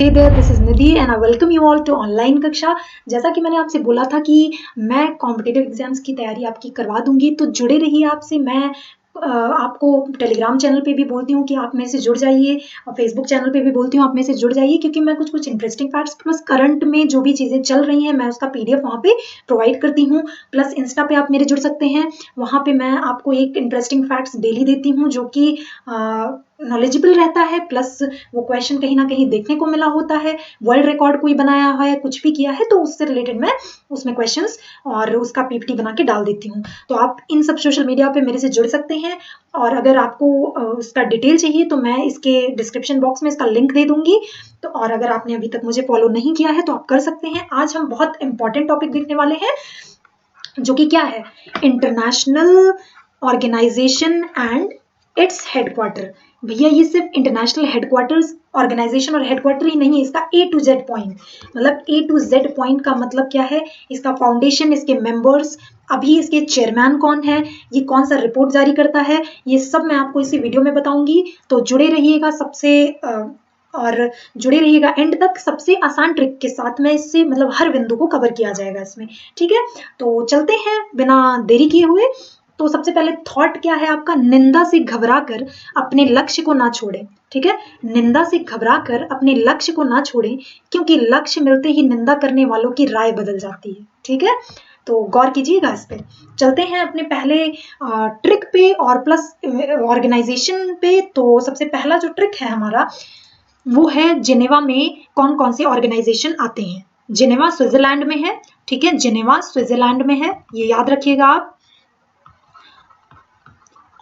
Hey there, this is Nidhi and I welcome you all to online कक्षा। जैसा कि मैंने आपसे बोला था कि मैं कॉम्पिटिटिव एग्जाम्स की तैयारी आपकी करवा दूंगी, तो जुड़े रहिए आपसे। मैं आपको टेलीग्राम चैनल पे भी बोलती हूँ कि आप मेरे से जुड़ जाइए, और फेसबुक चैनल पे भी बोलती हूँ आप मेरे से जुड़ जाइए, क्योंकि मैं कुछ कुछ इंटरेस्टिंग फैक्ट्स प्लस करंट में जो भी चीज़ें चल रही हैं मैं उसका पीडीएफ वहाँ पे प्रोवाइड करती हूँ। प्लस इंस्टा पे आप मेरे जुड़ सकते हैं, वहाँ पे मैं आपको एक इंटरेस्टिंग फैक्ट्स डेली देती हूँ जो कि नॉलेजेबल रहता है। प्लस वो क्वेश्चन कहीं ना कहीं देखने को मिला होता है, वर्ल्ड रिकॉर्ड कोई बनाया है, कुछ भी किया है तो उससे रिलेटेड मैं उसमें क्वेश्चंस और उसका पीपीटी बना के डाल देती हूँ। तो आप इन सब सोशल मीडिया पे मेरे से जुड़ सकते हैं। और अगर आपको उसका डिटेल चाहिए तो मैं इसके डिस्क्रिप्शन बॉक्स में इसका लिंक दे दूंगी। तो और अगर आपने अभी तक मुझे फॉलो नहीं किया है तो आप कर सकते हैं। आज हम बहुत इंपॉर्टेंट टॉपिक देखने वाले हैं, जो कि क्या है, international organisation and its headquarter. भैया ये सिर्फ इंटरनेशनल हेडक्वार्टर्स ऑर्गेनाइजेशन और हेडक्वार्टर ही नहीं है, इसका ए टू जेड पॉइंट, मतलब ए टू जेड पॉइंट का मतलब क्या है, इसका फाउंडेशन, इसके मेंबर्स, अभी इसके चेयरमैन कौन है, ये कौन सा रिपोर्ट जारी करता है, ये सब मैं आपको इसी वीडियो में बताऊंगी। तो जुड़े रहिएगा सबसे और जुड़े रहिएगा एंड तक। सबसे आसान ट्रिक के साथ में इससे मतलब हर बिंदु को कवर किया जाएगा इसमें, ठीक है। तो चलते हैं बिना देरी किए हुए। तो सबसे पहले थॉट क्या है आपका, निंदा से घबराकर अपने लक्ष्य को ना छोड़ें, ठीक है। निंदा से घबराकर अपने लक्ष्य को ना छोड़ें, क्योंकि लक्ष्य मिलते ही निंदा करने वालों की राय बदल जाती है, ठीक है। तो गौर कीजिएगा इस पे। चलते हैं अपने पहले ट्रिक पे और प्लस ऑर्गेनाइजेशन पे। तो सबसे पहला जो ट्रिक है हमारा वो है, जिनेवा में कौन कौन से ऑर्गेनाइजेशन आते हैं। जिनेवा स्विट्जरलैंड में है, ठीक है, जिनेवा स्विट्जरलैंड में है, ये याद रखिएगा आप।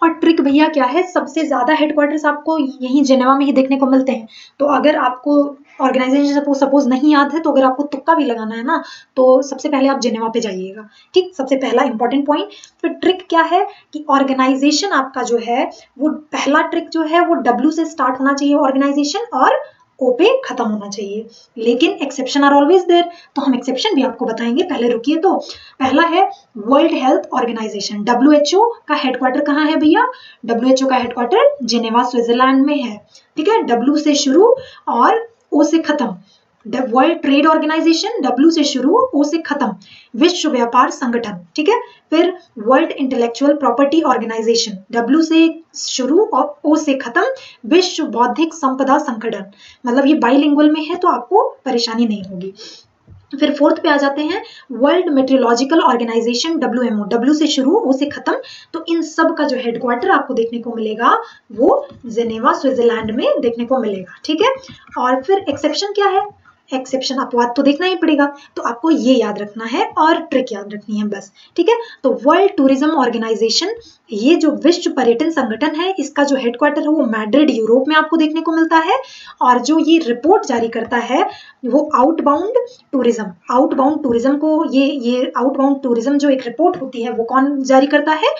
और ट्रिक भैया क्या है, सबसे ज्यादा हेडक्वार्टर्स आपको यही जिनेवा में ही देखने को मिलते हैं। तो अगर आपको ऑर्गेनाइजेशन सपोज नहीं याद है, तो अगर आपको तुक्का भी लगाना है ना, तो सबसे पहले आप जिनेवा पे जाइएगा, ठीक। सबसे पहला इंपॉर्टेंट पॉइंट। फिर ट्रिक क्या है कि ऑर्गेनाइजेशन आपका जो है वो पहला ट्रिक जो है वो डब्ल्यू से स्टार्ट होना चाहिए ऑर्गेनाइजेशन, और ओ पे खत्म होना चाहिए। लेकिन एक्सेप्शन आर ऑलवेज देयर, तो हम एक्सेप्शन भी आपको बताएंगे, पहले रुकिए। तो पहला है वर्ल्ड हेल्थ ऑर्गेनाइजेशन, डब्ल्यूएचओ का हेडक्वार्टर कहाँ है भैया, डब्ल्यूएचओ का हेडक्वार्टर जिनेवा स्विट्जरलैंड में है, ठीक है। डब्ल्यू से शुरू और ओ से खत्म। वर्ल्ड ट्रेड ऑर्गेनाइजेशन, डब्ल्यू से शुरू ओ से खत्म, विश्व व्यापार संगठन, ठीक है। फिर world intellectual property organisation, W से शुरू और ओ से खत्म, विश्व बौद्धिक संपदा संगठन। मतलब ये बाइलिंगुअल में है तो आपको परेशानी नहीं होगी। फिर फोर्थ पे आ जाते हैं, world meteorological organisation, WMO, W से शुरू ओ से खत्म। तो इन सब का जो हेडक्वार्टर आपको देखने को मिलेगा वो जिनेवा स्विट्जरलैंड में देखने को मिलेगा, ठीक है। और फिर एक्सेप्शन क्या है, एक्सेप्शन अपवाद तो देखना ही पड़ेगा, तो आपको ये याद रखना है और ट्रिक याद रखनी है बस, ठीक है। तो वर्ल्ड टूरिज्म ऑर्गेनाइजेशन, ये जो विश्व पर्यटन संगठन है, इसका जो हेडक्वार्टर है वो मैड्रिड यूरोप में आपको देखने को मिलता है। और जो ये रिपोर्ट जारी करता है वो आउटबाउंड टूरिज्म, आउटबाउंड टूरिज्म को ये आउटबाउंड टूरिज्म जो एक रिपोर्ट होती है वो कौन जारी करता है,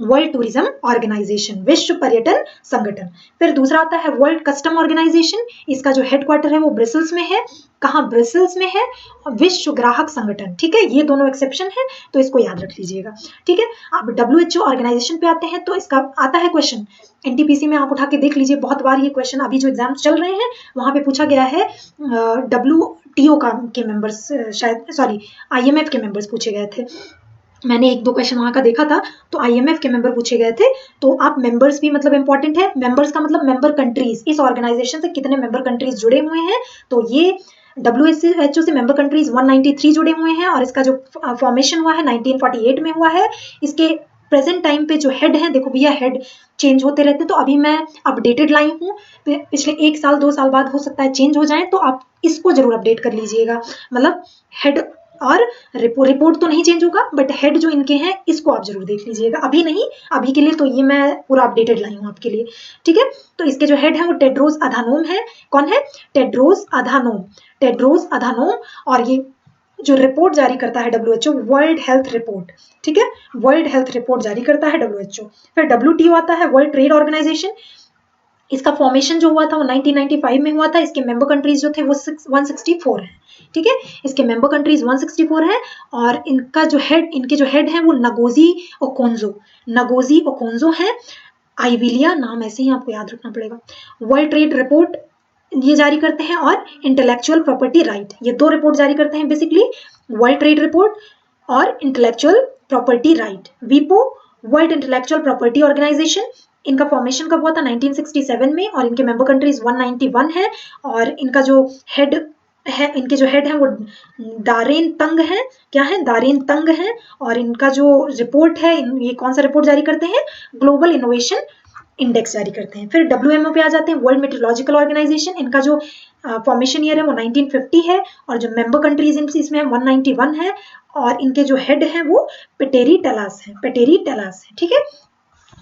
वर्ल्ड टूरिज्म ऑर्गेनाइजेशन, विश्व पर्यटन संगठन। फिर दूसरा आता है वर्ल्ड कस्टम ऑर्गेनाइजेशन, इसका जो हेडक्वार्टर है वो ब्रसेल्स में है, कहाँ, ब्रसेल्स में है। विश्व ग्राहक संगठन, ठीक है, ये दोनों एक्सेप्शन है तो इसको याद रख लीजिएगा, ठीक है। अब डब्ल्यूएचओ ऑर्गेनाइजेशन पे आते हैं, तो इसका आता है क्वेश्चन, एनटीपीसी में आप उठा के देख लीजिए, बहुत बार ये क्वेश्चन अभी जो एग्जाम चल रहे हैं वहां पे पूछा गया है। डब्ल्यूटीओ का के मेंबर्स, शायद सॉरी आईएमएफ के मेंबर्स पूछे गए थे, मैंने एक दो क्वेश्चन वहां का देखा था, तो आईएमएफ के मेंबर पूछे गए थे। तो आप मेंबर्स भी मतलब इंपॉर्टेंट है, मेंबर्स का मतलब मेंबर कंट्रीज, इस ऑर्गेनाइजेशन से कितने मेंबर कंट्रीज जुड़े हुए हैं। तो ये डब्ल्यूएचओ से मेंबर कंट्रीज 193 जुड़े हुए हैं, और इसका जो फॉर्मेशन हुआ है 1948 में हुआ है। इसके प्रेजेंट टाइम पे जो हेड है, देखो भैया हेड चेंज होते रहते हैं, तो अभी मैं अपडेटेड लाई हूँ, पिछले 1 साल 2 साल बाद हो सकता है चेंज हो जाए, तो आप इसको जरूर अपडेट कर लीजिएगा। मतलब हेड और रिपोर्ट तो नहीं चेंज होगा, बट हेड जो इनके हैं इसको आप जरूर देख लीजिएगा, अभी नहीं, अभी के लिए तो ये मैं पूरा अपडेटेड लाई हूँ आपके लिए, ठीक है। तो इसके जो हेड है वो टेड्रोस अधानोम है, कौन है, टेड्रोस अधानोम, टेड्रोस अधानोम। और ये जो रिपोर्ट जारी करता है डब्ल्यूएचओ, वर्ल्ड हेल्थ रिपोर्ट, ठीक है, वर्ल्ड हेल्थ रिपोर्ट जारी करता है डब्ल्यूएचओ। फिर डब्ल्यूटीओ आता है, वर्ल्ड ट्रेड ऑर्गेनाइजेशन, इसका फॉर्मेशन जो हुआ था वो 1995 में हुआ था। इसके मेंबर कंट्रीज जो थे वो 164 हैं, ठीक है, इसके मेंबर कंट्रीज 164 हैं। और इनका जो हेड, इनके जो हेड हैं वो नगोजी ओकोंजो, नगोजी ओकोंजो है। आइविलिया नाम ऐसे ही आपको याद रखना पड़ेगा। वर्ल्ड ट्रेड रिपोर्ट ये जारी करते हैं, और इंटेलेक्चुअल प्रॉपर्टी राइट, ये 2 रिपोर्ट जारी करते हैं बेसिकली, वर्ल्ड ट्रेड रिपोर्ट और इंटेलेक्चुअल प्रॉपर्टी राइट। वीपो, वर्ल्ड इंटेलेक्चुअल प्रॉपर्टी ऑर्गेनाइजेशन, इनका फॉर्मेशन कब हुआ था? 1967 में, और इनके मेंबर कंट्रीज 191 है, और इनका जो हेड है, इनके जो हेड है वो दारेन तंग है, क्या है? दारेन तंग है, और इनका जो रिपोर्ट है, ये कौन सा रिपोर्ट जारी करते हैं? ग्लोबल इनोवेशन इंडेक्स जारी करते हैं। फिर WMO पे आ जाते हैं, वर्ल्ड मेट्रोलॉजिकल ऑर्गेनाइजेशन, इनका जो फॉर्मेशन ईयर है वो 1950 है, और जो मेंबर कंट्रीज इसमें 191 है, और इनके जो हेड है वो पेटेरी टेलास है, पेटेरी टेलास है, ठीक है।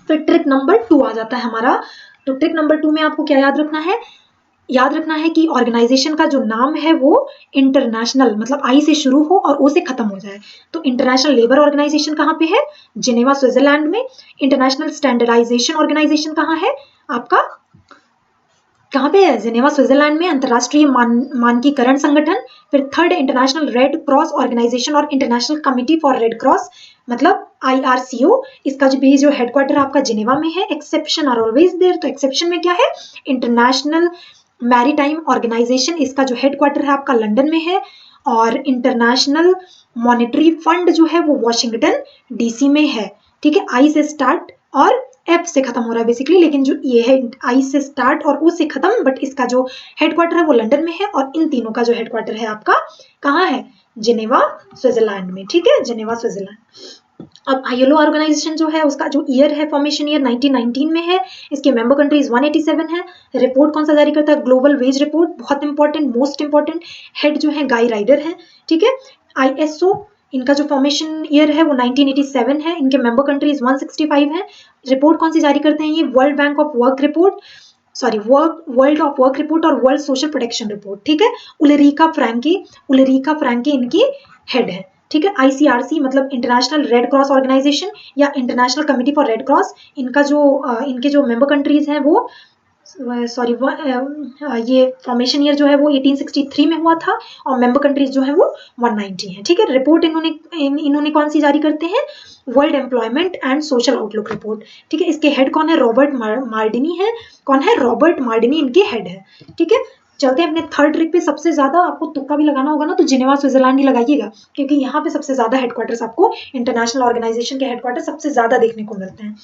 फिर ट्रिक नंबर 2 आ जाता है हमारा। तो ट्रिक नंबर 2 में आपको क्या याद रखना है? याद रखना है कि ऑर्गेनाइजेशन का जो नाम है वो इंटरनेशनल, मतलब आई से शुरू हो और ओ से खत्म हो जाए। तो इंटरनेशनल लेबर ऑर्गेनाइजेशन कहाँ पे है? जिनेवा स्विट्जरलैंड में। इंटरनेशनल स्टैंडर्डाइजेशन ऑर्गेनाइजेशन कहाँ है आपका? कहाँ पे है? जिनेवा स्विट्जरलैंड में। अंतरराष्ट्रीय मानकीकरण संगठन। फिर third International Red Cross Organisation और International Committee for Red Cross, मतलब IRCO, इसका जो हेडक्वार्टर आपका जिनेवा में है। एक्सेप्शन आर ऑलवेज देयर, तो एक्सेप्शन में क्या है? इंटरनेशनल मैरीटाइम ऑर्गेनाइजेशन, इसका जो हेडक्वार्टर है आपका लंदन में है, और इंटरनेशनल मॉनेटरी फंड जो है वो वॉशिंगटन DC में है, ठीक है। आई से स्टार्ट और F से खत्म हो रहा है बेसिकली, लेकिन जो ये है आई से स्टार्ट और U से खत्म, बट इसका जो हेडक्वार्टर है वो लंदन में है, और इन तीनों का जो हेडक्वार्टर है आपका कहाँ है? जिनेवा स्विट्जरलैंड में, ठीक है, जिनेवा स्विट्जरलैंड। अब ILO ऑर्गेनाइजेशन जो है उसका जो ईयर है, फॉर्मेशन ईयर 1919 में है, इसके मेंबर कंट्रीज 187 है। रिपोर्ट कौन सा जारी करता है? ग्लोबल वेज रिपोर्ट, बहुत इंपॉर्टेंट, मोस्ट इंपॉर्टेंट। हेड जो है गाई राइडर है, ठीक है। ISO, इनका जो फॉर्मेशन ईयर है वो 1987 है, इनके मेंबर कंट्रीज 165 है। रिपोर्ट कौन सी जारी करते हैं ये? World bank of work report, sorry world of work report और वर्ल्ड सोशल प्रोटेक्शन रिपोर्ट, ठीक है। उलेरिका फ्रैंकी इनकी हेड है, ठीक है। ICRC मतलब इंटरनेशनल रेड क्रॉस ऑर्गेनाइजेशन या international Committee for Red cross, इनका जो इनके जो मेंबर कंट्रीज हैं वो सॉरी ये फॉर्मेशन ईयर जो है वो 1863 में हुआ था, और मेंबर कंट्रीज जो है वो 190 है, ठीक है। रिपोर्ट इन्होंने कौन सी जारी करते हैं? World employment and social outlook report, ठीक है। इसके हेड कौन है? रॉबर्ट मार्डिनी है। कौन है? रॉबर्ट मार्डिनी इनके हेड है, ठीक है। चलते हैं अपने थर्ड ट्रिक पे। सबसे ज्यादा आपको तुक्का भी लगाना होगा ना तो जिनेवा स्विट्जरलैंड ही लगाइएगा, क्योंकि यहाँ पे सबसे ज्यादा हेडक्वार्टर्स आपको इंटरनेशनल ऑर्गेनाइजेशन के हेडक्वार्टर सबसे ज्यादा देखने को मिलते हैं।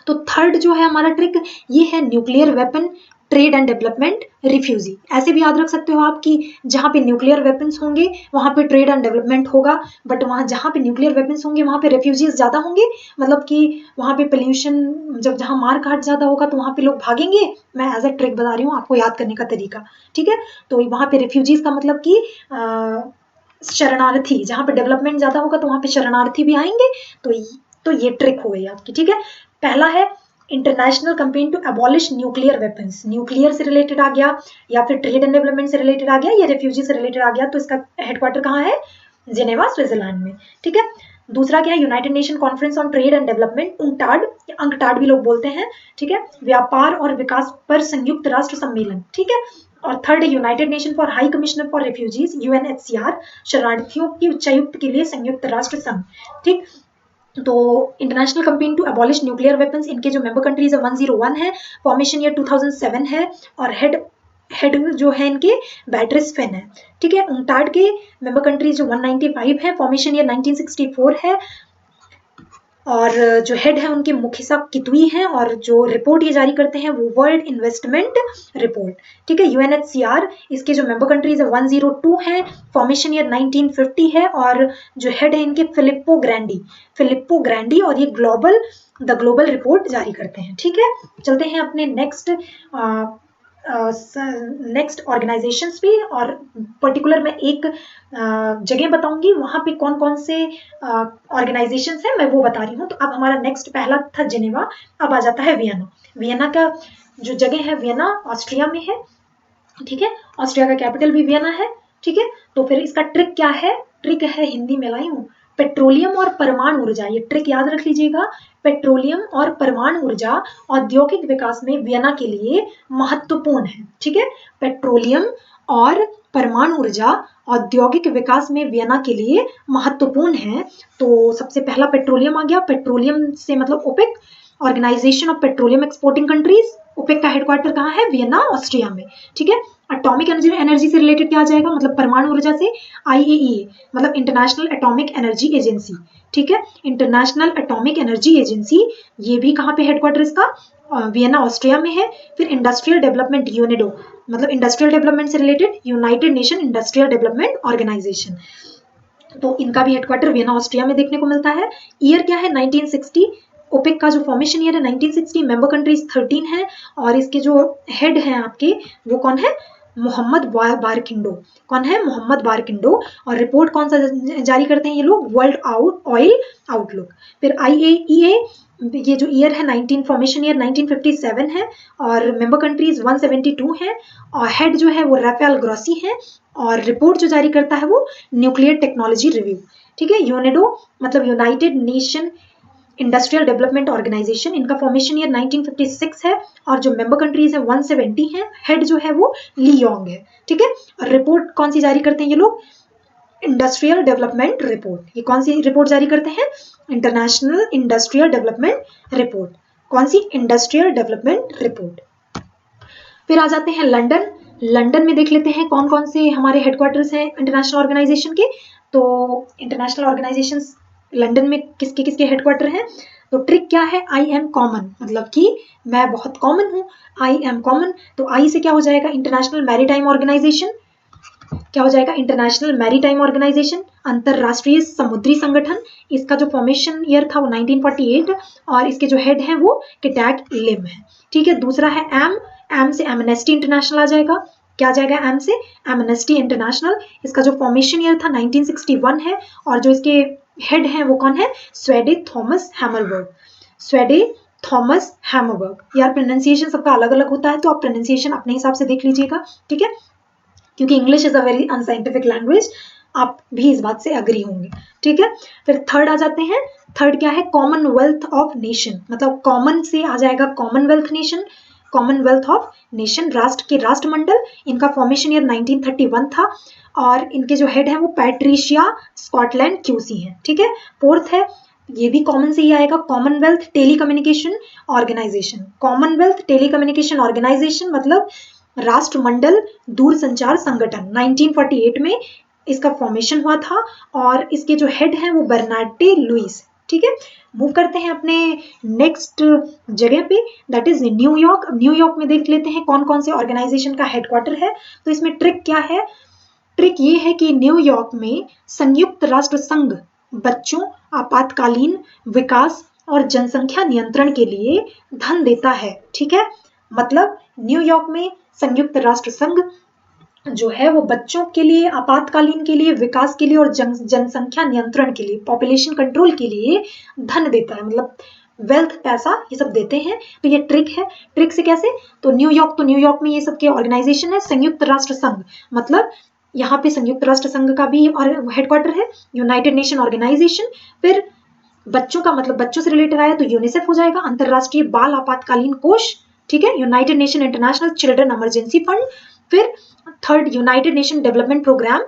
तो थर्ड जो है हमारा ट्रिक ये है nuclear weapon trade and development refugee. ऐसे भी याद रख सकते हो आप कि जहाँ पे न्यूक्लियर वेपन्स होंगे वहाँ पे ट्रेड एंड डेवलपमेंट होगा, बट वहाँ जहाँ पे न्यूक्लियर वेपन्स होंगे वहाँ पे रेफ्यूजीज ज़्यादा होंगे, मतलब कि वहाँ पे पोल्यूशन, जब जहाँ मार काट ज़्यादा होगा तो वहाँ पे लोग भागेंगे। मैं एज अ ट्रिक बता रही हूँ आपको याद करने का तरीका, ठीक है। तो वहाँ पे रेफ्यूजीज का मतलब कि शरणार्थी, जहाँ पे डेवलपमेंट ज़्यादा होगा तो वहाँ पे शरणार्थी भी आएंगे। तो ये ट्रिक हो गई आपकी, ठीक है। पहला है international campaign to abolish nuclear weapons, nuclear से रिलेटेड आ गया, या फिर ट्रेड एंड डेवलपमेंट से रिलेटेड आ गया, या रेफ्यूजी से रिलेटेड आ गया, तो इसका हेडक्वार्टर कहाँ है? जिनेवा स्विट्जरलैंड में, ठीक है। दूसरा क्या है? United nation conference on trade and development, UNCTAD, UNCTAD भी लोग बोलते हैं, ठीक है। व्यापार और विकास पर संयुक्त राष्ट्र सम्मेलन, ठीक है। और थर्ड है United nation for high commissioner for refugees, UNHCR, शरणार्थियों की उच्चायुक्त के लिए संयुक्त राष्ट्र संघ, ठीक। तो international campaign to abolish nuclear weapons, इनके जो मेंबर कंट्रीज है 101 है, फॉर्मेशन ईयर 2007 है, और हेड जो है इनके बैट्रिस फेन है, ठीक है। UNCTAD के मेंबर कंट्रीज जो 195 है, फॉर्मेशन ईयर 1964 है, और जो हेड है उनके मुखिसा कितवी हैं, और जो रिपोर्ट ये जारी करते हैं वो वर्ल्ड इन्वेस्टमेंट रिपोर्ट, ठीक है। UNHCR, इसके जो मेंबर कंट्रीज है 102 हैं, फॉर्मेशन ईयर 1950 है, और जो हेड है इनके फिलिप्पो ग्रैंडी, और ये द ग्लोबल रिपोर्ट जारी करते हैं, ठीक है। चलते हैं अपने नेक्स्ट ऑर्गेनाइजेशंस पे, और पर्टिकुलर मैं एक जगह बताऊंगी वहां पे कौन कौन से ऑर्गेनाइजेशंस हैं मैं वो बता रही हूँ। तो अब हमारा नेक्स्ट पहला था जिनेवा, अब आ जाता है वियना। वियना का जो जगह है वियना ऑस्ट्रिया में है, ठीक है। ऑस्ट्रिया का कैपिटल भी वियना है, ठीक है। तो फिर इसका ट्रिक क्या है? ट्रिक है, हिंदी में लाई हूँ, पेट्रोलियम और परमाणु ऊर्जा। ये ट्रिक याद रख लीजिएगा, पेट्रोलियम और परमाणु ऊर्जा औद्योगिक विकास में वियना के लिए महत्वपूर्ण है, ठीक है। पेट्रोलियम और परमाणु ऊर्जा औद्योगिक विकास में वियना के लिए महत्वपूर्ण है। तो सबसे पहला पेट्रोलियम आ गया, पेट्रोलियम से मतलब OPEC, organisation of petroleum exporting countries, OPEC का हेडक्वार्टर कहाँ है? वियना, ऑस्ट्रिया में, ठीक है। एटॉमिक एनर्जी से रिलेटेड क्या आ जाएगा, मतलब परमाणु ऊर्जा से IAEA, मतलब इंटरनेशनल एटॉमिक एनर्जी एजेंसी, ठीक है। इंटरनेशनल एटॉमिक एनर्जी एजेंसी, ये भी कहाँ पे हेडक्वार्टर इसका? वियना, ऑस्ट्रिया में है। फिर इंडस्ट्रियल डेवलपमेंट यूनेडो, मतलब इंडस्ट्रियल डेवलपमेंट से related united nation industrial development organisation, तो इनका भी हेडक्वार्टर वियना, ऑस्ट्रिया में देखने को मिलता है। ईयर क्या है? 1960। ओपेक का जो फॉर्मेशन ईयर है 1960, मेंबर कंट्रीज 13 है, और इसके जो हेड हैं आपके वो कौन है? मोहम्मद बारकिंडो। कौन है? मोहम्मद बारकिंडो। और रिपोर्ट कौन सा जारी करते हैं ये लोग? World oil outlook. फिर IAEA, ये जो ईयर है 19 फॉर्मेशन ईयर 1957 है, और मेंबर कंट्रीज 172 है, और हेड जो है वो राफेल ग्रॉसी है, और रिपोर्ट जो जारी करता है वो न्यूक्लियर टेक्नोलॉजी रिव्यू, ठीक है। यूनेडो मतलब united nation industrial development organisation, इनका फॉर्मेशन ईयर 1956 है, और जो मेंबर कंट्रीज है 170 है, हेड जो है वो ली योंग है, ठीक है। और रिपोर्ट कौन सी जारी करते हैं ये लोग? Industrial development report. ये कौन सी रिपोर्ट जारी करते हैं? International industrial development report. कौन सी? Industrial development report. फिर आ जाते हैं लंदन। लंदन में देख लेते हैं कौन कौन से हमारे हेडक्वार्टर्स हैं इंटरनेशनल ऑर्गेनाइजेशन के। तो इंटरनेशनल ऑर्गेनाइजेशन लंदन में किसके किसके हेडक्वार्टर हैं? तो ट्रिक क्या है? आई एम कॉमन, मतलब कि मैं बहुत कॉमन हूँ, आई एम कॉमन। तो आई से क्या हो जाएगा? International maritime organisation. क्या हो जाएगा? इंटरनेशनल मैरीटाइम ऑर्गेनाइजेशन, अंतरराष्ट्रीय समुद्री संगठन। इसका जो फॉर्मेशन ईयर था वो 1948, और इसके जो हेड हैं वो किटैक लिम है, ठीक है। दूसरा है एम, एम से एमनेस्टी इंटरनेशनल आ जाएगा। क्या आ जाएगा एम से? Amnesty international. इसका जो फॉर्मेशन ईयर था 1961 है, और जो इसके हेड हैं वो कौन है? स्वेडे थॉमस हैमरबर्ग। स्वेडे थॉमस हैमरबर्ग। यार प्रोनाउंसिएशन सबका अलग अलग होता है, तो आप प्रोनाउंसिएशन अपने हिसाब से देख लीजिएगा, ठीक है, क्योंकि English is a very unscientific language, आप भी इस बात से अग्री होंगे, ठीक है। फिर थर्ड आ जाते हैं। थर्ड क्या है? कॉमनवेल्थ ऑफ नेशन, मतलब कॉमन से आ जाएगा Commonwealth nation, Commonwealth of nation, राष्ट्र के राष्ट्रमंडल। इनका फॉर्मेशन ईयर 1931 था, और इनके जो हेड है वो पैट्रिशिया स्कॉटलैंड क्यूसी हैं, ठीक है। फोर्थ है, ये भी कॉमन से ही आएगा, commonwealth telecommunication organisation. Commonwealth telecommunication organisation मतलब राष्ट्रमंडल दूरसंचार संगठन। 1948 में इसका फॉर्मेशन हुआ था, और इसके जो हेड हैं वो बर्नार्डे लुइस, ठीक है। मूव करते हैं अपने नेक्स्ट जगह पे, दैट इज न्यूयॉर्क। न्यूयॉर्क में देख लेते हैं कौन कौन से ऑर्गेनाइजेशन का हेडक्वार्टर है। तो इसमें ट्रिक क्या है? ट्रिक ये है कि न्यूयॉर्क में संयुक्त राष्ट्र संघ बच्चों, आपातकालीन विकास और जनसंख्या नियंत्रण के लिए धन देता है, ठीक है। मतलब न्यूयॉर्क में संयुक्त राष्ट्र संघ जो है वो बच्चों के लिए, आपातकालीन के लिए, विकास के लिए और जनसंख्या नियंत्रण के लिए, पॉपुलेशन कंट्रोल के लिए धन देता है, मतलब वेल्थ, पैसा, ये सब देते हैं। तो ये ट्रिक है। ट्रिक से कैसे? तो न्यूयॉर्क में ये सब के ऑर्गेनाइजेशन है संयुक्त राष्ट्र संघ, मतलब यहाँ पे संयुक्त राष्ट्र संघ का भी और हेडक्वार्टर है, यूनाइटेड नेशन ऑर्गेनाइजेशन। फिर बच्चों का मतलब बच्चों से रिलेटेड आया तो यूनिसेफ हो जाएगा, अंतरराष्ट्रीय बाल आपातकालीन कोष, ठीक है, United Nation International Children Emergency Fund. फिर third United Nation Development Programme,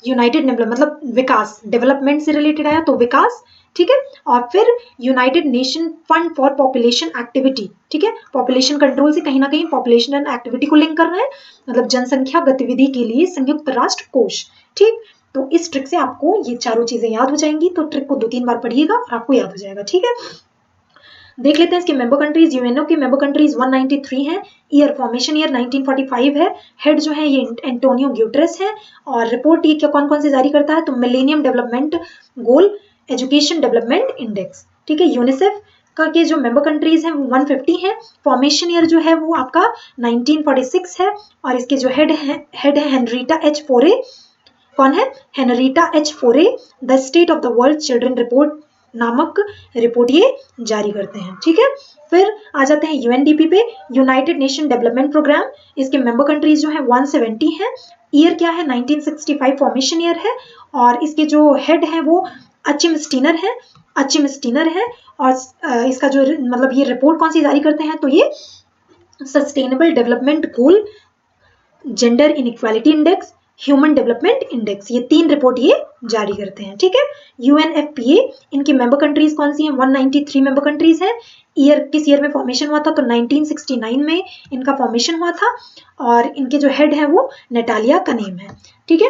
United मतलब विकास, डेवलपमेंट से रिलेटेड आया तो विकास, ठीक है। और फिर United nation fund for population activity, ठीक है, पॉपुलेशन कंट्रोल से कहीं ना कहीं पॉपुलेशन एंड एक्टिविटी को लिंक कर रहे हैं, मतलब जनसंख्या गतिविधि के लिए संयुक्त राष्ट्र कोष, ठीक। तो इस ट्रिक से आपको ये चारों चीजें याद हो जाएंगी, तो ट्रिक को 2-3 बार पढ़िएगा और आपको याद हो जाएगा, ठीक है। देख लेते हैं इसके मेंबर कंट्रीज। यूएनओ के मेंबर कंट्रीज 193 हैं, ईयर फॉर्मेशन ईयर 1945 है, हेड जो है ये एंटोनियो ग्यूटेरेस है, और रिपोर्ट ये क्या कौन कौन से जारी करता है? तो millennium development goal, education development index, ठीक है। यूनिसेफ का के जो मेंबर कंट्रीज हैं वो 150 है, फॉर्मेशन ईयर जो है वो आपका 1946 है, और इसके जो हेड है हेनरीटा एच फोरे। कौन है? हेनरीटा एच फोरे। The state of the world children report नामक रिपोर्ट ये जारी करते हैं, ठीक है। फिर आ जाते हैं यूएनडीपी पे, यूनाइटेड नेशन डेवलपमेंट प्रोग्राम। इसके मेंबर कंट्रीज जो है 170 है, ईयर क्या है 1965 फॉर्मेशन ईयर है, और इसके जो हेड है वो अचिम स्टीनर है, और इसका जो मतलब ये रिपोर्ट कौन सी जारी करते हैं? तो ये sustainable development goal, gender inequality index, human development index, ये 3 रिपोर्ट ये जारी करते हैं। ठीक है, UNFPA, इनकी मेंबर कंट्रीज कौन सी हैं? 193 मेंबर कंट्रीज हैं। ईयर किस ईयर में फॉर्मेशन हुआ था? तो 1969 में इनका फॉर्मेशन हुआ था और इनके जो हेड है वो नटालिया का नेम है। ठीक है,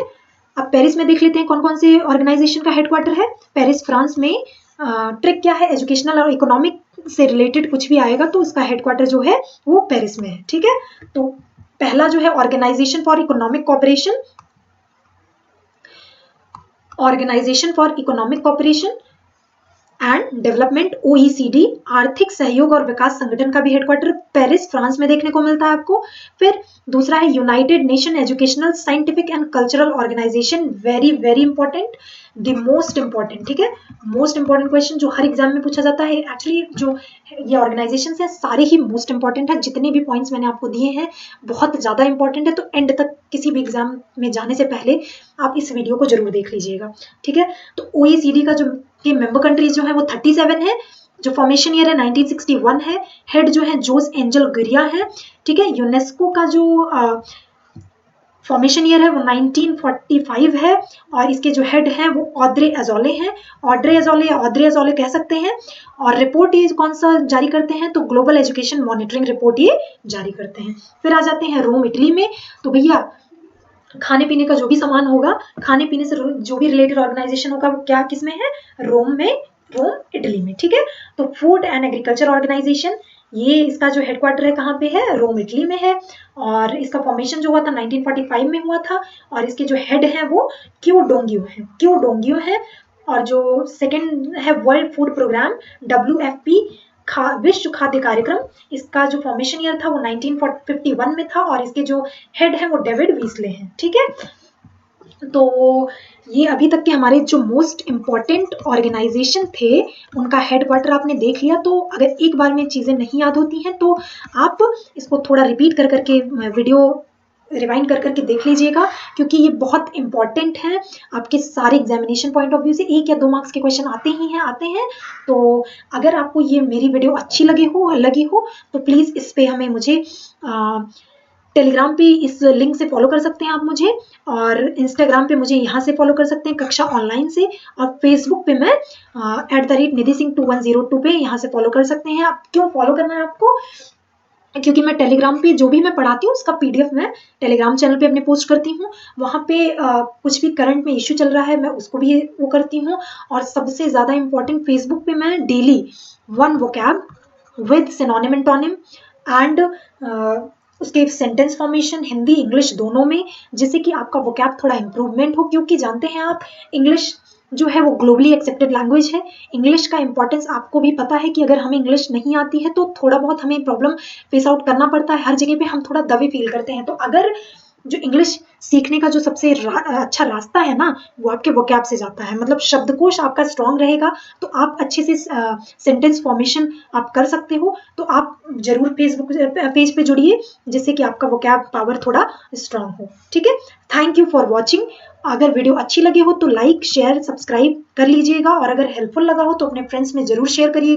अब पेरिस में देख लेते हैं कौन कौन से ऑर्गेनाइजेशन का हेडक्वार्टर है। पेरिस फ्रांस में ट्रिक क्या है, एजुकेशनल और इकोनॉमिक से रिलेटेड कुछ भी आएगा तो उसका हेडक्वार्टर जो है वो पेरिस में है। ठीक है, तो पहला जो है organisation for economic cooperation, organisation for economic cooperation and development, OECD, आर्थिक सहयोग और विकास संगठन का भी हेडक्वार्टर पेरिस फ्रांस में देखने को मिलता है आपको। फिर दूसरा है United nation educational scientific and cultural organisation, very very important, the most important. ठीक है, मोस्ट इंपॉर्टेंट क्वेश्चन जो हर एग्जाम में पूछा जाता है। एक्चुअली जो ये ऑर्गेनाइजेशन है सारे ही मोस्ट इंपॉर्टेंट है, जितने भी पॉइंट्स मैंने आपको दिए हैं बहुत ज्यादा इंपॉर्टेंट है, तो एंड तक किसी भी एग्जाम में जाने से पहले आप इस वीडियो को जरूर देख लीजिएगा। ठीक है, तो OECD का जो कि मेंबर कंट्रीज जो है वो 37 है, जो फॉर्मेशन ईयर है 1961 है, हेड जो है जोस एंजल गुरिया है। ठीक है, यूनेस्को का जो फॉर्मेशन ईयर है वो 1945 है और इसके जो हेड हैं वो ऑड्रे अजोले हैं, ऑड्रे अजोले या ऑड्रे अजोले कह सकते हैं। और रिपोर्ट ये कौन सा जारी करते हैं? तो ग्लोबल एजुकेशन मॉनिटरिंग रिपोर्ट ये जारी करते हैं। फिर आ जाते हैं रोम इटली में। तो भैया खाने पीने का जो भी सामान होगा, खाने पीने से जो भी रिलेटेड ऑर्गेनाइजेशन होगा वो क्या किस में है? रोम में, रोम इटली में। ठीक है, तो फूड एंड एग्रीकल्चर ऑर्गेनाइजेशन, ये इसका जो हेडक्वार्टर है कहाँ पे है? रोम इटली में है और इसका फॉर्मेशन जो हुआ था 1945 में हुआ था और इसके जो हेड है वो क्यू डोंगियो है, क्यू डोंगियो है। और जो सेकेंड है वर्ल्ड फूड प्रोग्राम, WFP, विश्व खाद्य कार्यक्रम, इसका जो फॉर्मेशन ईयर था वो 1951 में था और इसके जो हेड है वो डेविड वीसले हैं। ठीक है, तो ये अभी तक के हमारे जो मोस्ट इम्पॉर्टेंट ऑर्गेनाइजेशन थे उनका हेडक्वार्टर आपने देख लिया। तो अगर एक बार में चीजें नहीं याद होती हैं तो आप इसको थोड़ा रिपीट कर करके वीडियो रिवाइंड कर करके देख लीजिएगा, क्योंकि ये बहुत इंपॉर्टेंट है आपके सारे एग्जामिनेशन पॉइंट ऑफ व्यू से। 1 या 2 मार्क्स के क्वेश्चन आते हैं। तो अगर आपको ये मेरी वीडियो अच्छी लगी हो तो प्लीज इस पे हमें मुझे टेलीग्राम पे इस लिंक से फॉलो कर सकते हैं आप मुझे, और इंस्टाग्राम पे मुझे यहाँ से फॉलो कर सकते हैं कक्षा ऑनलाइन से, और फेसबुक पे मैं @निधि सिंह 2102 पे यहाँ से फॉलो कर सकते हैं। आप क्यों फॉलो करना है आपको? क्योंकि मैं टेलीग्राम पे जो भी मैं पढ़ाती हूँ उसका PDF मैं टेलीग्राम चैनल पे अपने पोस्ट करती हूँ। वहाँ पे कुछ भी करंट में इश्यू चल रहा है मैं उसको भी वो करती हूँ। और सबसे ज़्यादा इम्पोर्टेंट, फेसबुक पे मैं daily 1 vocab with synonym antonym and उसके सेंटेंस फॉर्मेशन हिंदी इंग्लिश दोनों में, जिससे कि आपका वोकैब थोड़ा इम्प्रूवमेंट हो। क्योंकि जानते हैं आप इंग्लिश जो है वो ग्लोबली एक्सेप्टेड लैंग्वेज है। इंग्लिश का इंपॉर्टेंस आपको भी पता है कि अगर हमें इंग्लिश नहीं आती है तो थोड़ा बहुत हमें प्रॉब्लम फेस आउट करना पड़ता है, हर जगह पे हम थोड़ा दबे फील करते हैं। तो अगर जो इंग्लिश सीखने का जो सबसे अच्छा रास्ता है ना वो आपके वोकैब से जाता है, मतलब शब्दकोश आपका स्ट्रांग रहेगा तो आप अच्छे से सेंटेंस फॉर्मेशन आप कर सकते हो। तो आप जरूर फेसबुक पेज पे जुड़िए जिससे कि आपका वोकैब पावर थोड़ा स्ट्रांग हो। ठीक है, थैंक यू फॉर वॉचिंग। अगर वीडियो अच्छी लगी हो तो लाइक शेयर सब्सक्राइब कर लीजिएगा और अगर हेल्पफुल लगा हो तो अपने फ्रेंड्स में जरूर शेयर करिएगा।